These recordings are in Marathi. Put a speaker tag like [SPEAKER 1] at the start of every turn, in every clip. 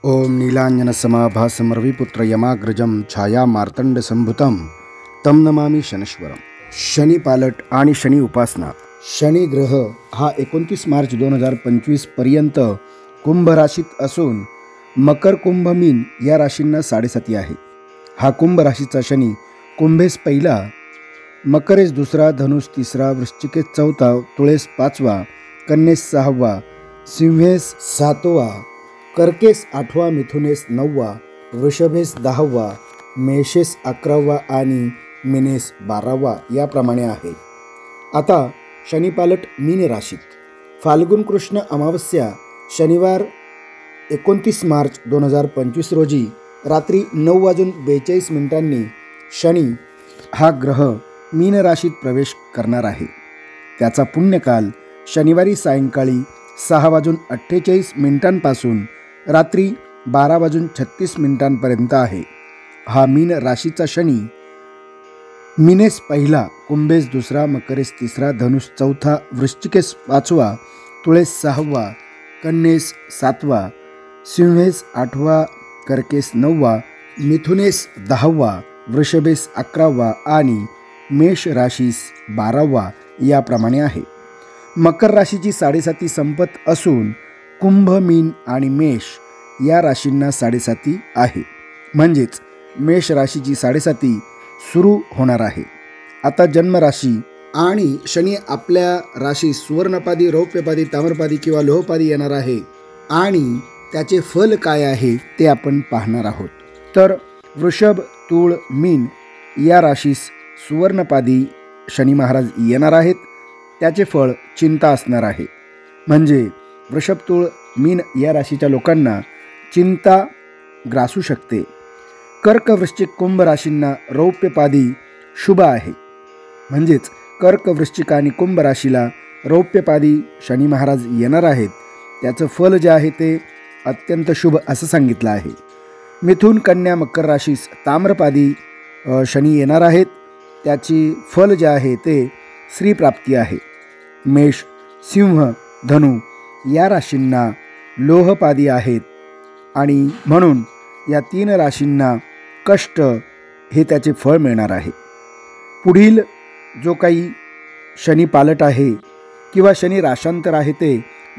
[SPEAKER 1] ओम नीलांजनसमाभासं रविपुत्र यमाग्रजं छाया मार्तंड संभुतं तं नमामि शनैश्वरम। शनी पालट आणि शनी उपासना। शनी ग्रह हा 29 मार्च 2025 पर्यंत कुंभ राशीत असून मकर कुंभ मीन या राशींना साडेसाती आहे। हा कुंभ राशीचा शनी कुंभेस पहिला, मकरेस दुसरा, धनुस तिसरा, वृश्चिकेस चौथा, तुळेस पाचवा, कन्येस सहावा, सिंहेस सातवा, कर्केस आठवा, मिथुनेस नववा, वृषभेस दहावा, मेषेस 11वा आणि मीनेस 12वा याप्रमाणे आहे। आता शनिपालट मीन राशीत। फाल्गुन कृष्ण अमावस्या शनिवार 29 मार्च 2025 रोजी रात्री 9:42 शनी हा ग्रह मीन राशीत प्रवेश करणार आहे। त्याचा पुण्यकाल शनिवारी सायंकाळी 6:48 पासून रात्री 12:36 पर्यंत आहे। हा मीन राशीचा शनी मीनेस पहिला, कुंभेस दुसरा, मकरेस तिसरा, धनुस चौथा, वृश्चिकेस पाचवा, तुळेस सहावा, कन्येस सातवा, सिंहेस आठवा, कर्केस नववा, मिथुनेस 10वा, वृषभेस 11वा आणि मेष राशीस 12वा याप्रमाणे आहे। मकर राशीची साडेसाती संपत असून कुंभ, मीन आणि मेष या राशींना साडेसाती आहे। म्हणजेच मेष राशीची साडेसाती सुरू होणार आहे। आता जन्मराशी आणि शनी आपल्या राशी सुवर्णपादी, रौप्यपादी, ताम्रपादी किंवा लोहपादी येणार आहे आणि त्याचे फल काय आहे ते आपण पाहणार आहोत। तर वृषभ, तूळ, मीन या राशीस सुवर्णपादी शनी महाराज येणार आहेत। त्याचे फळ चिंता असणार आहे। म्हणजे वृषभ, तूळ, मीन या राशीच्या लोकांना चिंता ग्रासू शकते। कर्क, वृश्चिक, कुंभ राशींना रौप्यपादी शुभ आहे। म्हणजेच कर्क, वृश्चिक आणि कुंभ राशीला रौप्यपादी शनी महाराज येणार आहेत। त्याचं फल जे आहे ते अत्यंत शुभ असं सांगितलं आहे। मिथुन, कन्या, मकर राशीस ताम्रपादी शनी येणार आहेत। त्याची फल जे आहे ते श्रीप्राप्ती आहे। मेष, सिंह, धनु या राशींना लोहपादी आहेत आणि म्हणून या 3 राशींना कष्ट हे त्याचे फळ मिळणार आहे। पुढील जो काही शनी पालट आहे किंवा शनी राशांतर आहे ते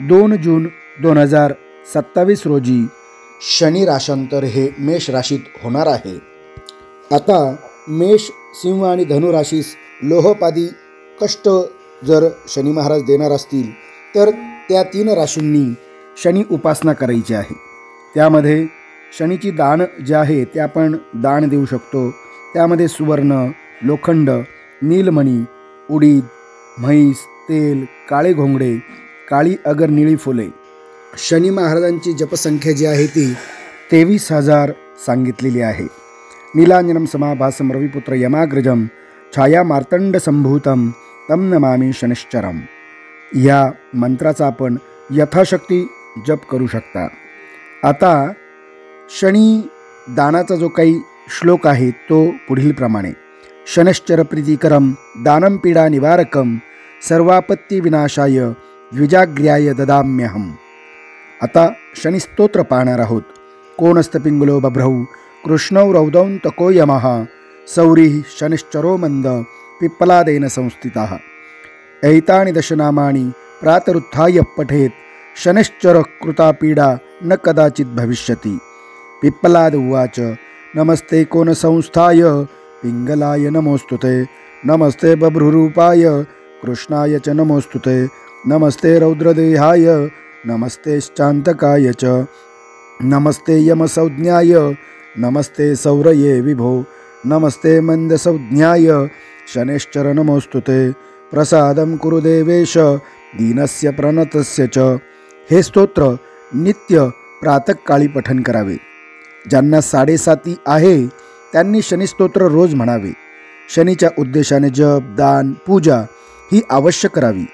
[SPEAKER 1] 2 जून 2027 रोजी शनी राशांतर हे मेष राशीत होणार आहे। आता मेष, सिंह आणि धनु राशीस लोहपादी कष्ट जर शनी महाराज देणार असतील तर त्या 3 राशींनी शनी उपासना करायची आहे। त्यामध्ये शनीची दान जे आहे ते आपण दान देऊ शकतो। त्यामध्ये सुवर्ण, लोखंड, नीलमणी, उडीद, म्हैस, तेल, काळे घोंगडे, काळी अगर, निळी फुले। शनी महाराजांची जपसंख्या जी आहे ती 23,000 सांगितलेली आहे। नीलांजनं समाभासं रविपुत्र यमाग्रजं छाया मार्तंड संभूतं तं नमामि शनैश्वरम। या मंत्राचा आपण यथाशक्ती जप करू शकता। आता शनी दानाचा जो काही श्लोक आहे तो पुढील प्रमाणे। शनैश्चर प्रीतिकरम दानं पीडा निवारकम सर्वापत्ती विनाशाय द्विजाग्र्याय ददाम्यहम। आता शनी स्तोत्र पाहणार आहोत। कोणस्त पिंगलो बभ्रौ कृष्णौ रौदौं तको यमः सौरिः शनैश्चरो मंद पिप्पलादेन संस्थितः। एतानि दशनामानि प्रातरुत्थाय पठेत् शनैश्चर कृता पीडा न कदाचित् भविष्यति। पिप्पलाद उवाच नमस्ते कोन संस्थाय पिंगलाय नमोस्तुते। नमस्ते बभ्रुरूपाय कृष्णाय च नमोस्तुते। नमस्ते रौद्रदेहाय नमस्ते शान्तकाय च। नमस्ते यमसंज्ञाय नमस्ते सौरये विभो। नमस्ते मंदसंज्ञाय शनैश्चर नमोस्तुते। प्रसादं कुरु देवेश दीनस्य प्रणतस्य च। हे स्तोत्र नित्य प्रातःकाळी पठन करावे। ज्यांना साडेसाती आहे त्यांनी शनिस्तोत्र रोज म्हणावे। शनीच्या उद्देशाने जप, दान, पूजा ही अवश्य करावी।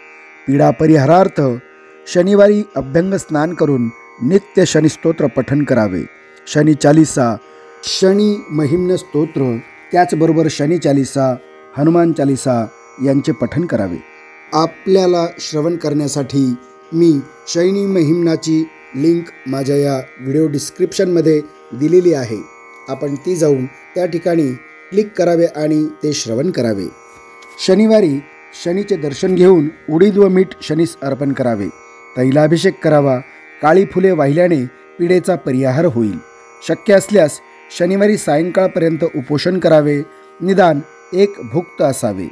[SPEAKER 1] पीडा परिहारार्थ शनिवारी अभ्यंग स्नान करून नित्य शनिस्तोत्र पठन करावे। शनी चालीसा, शनी महिम्न स्तोत्र, त्याचबरोबर शनी चालीसा, हनुमान चालीसा यांचे पठन करावे। आपल्याला श्रवण करण्यासाठी मी शनी महिम्नाची लिंक माझ्या या व्हिडिओ डिस्क्रिप्शनमध्ये दिलेली आहे. आपण ती जाऊन त्या ठिकाणी क्लिक करावे आणि ते श्रवण करावे. शनिवारी शनीचे दर्शन घेऊन उडीद व मीठ शनीस अर्पण करावे. तैलाभिषेक करावा. काळी फुले वाहिल्याने पिढेचा परिहार होईल. शक्य असल्यास शनिवारी सायंकाळपर्यंत उपोषण करावे. निदान एक भुक्त असावे.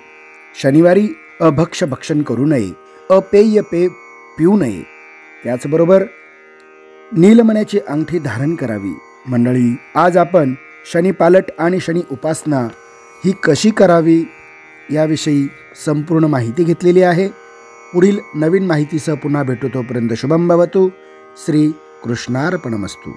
[SPEAKER 1] शनिवारी अभक्ष्य भक्षण करू नये. अपेय पेय पिऊ नये. त्याचबरोबर नीलमण्याची अंगठी धारण करावी. मंडळी, आज आपण शनी पालट आणि शनी उपासना ही कशी करावी याविषयी संपूर्ण माहिती घेतलेली आहे. पुढील नवीन माहितीसह पुन्हा भेटू. तोपर्यंत शुभम भवतु. श्री कृष्णार्पणमस्तु.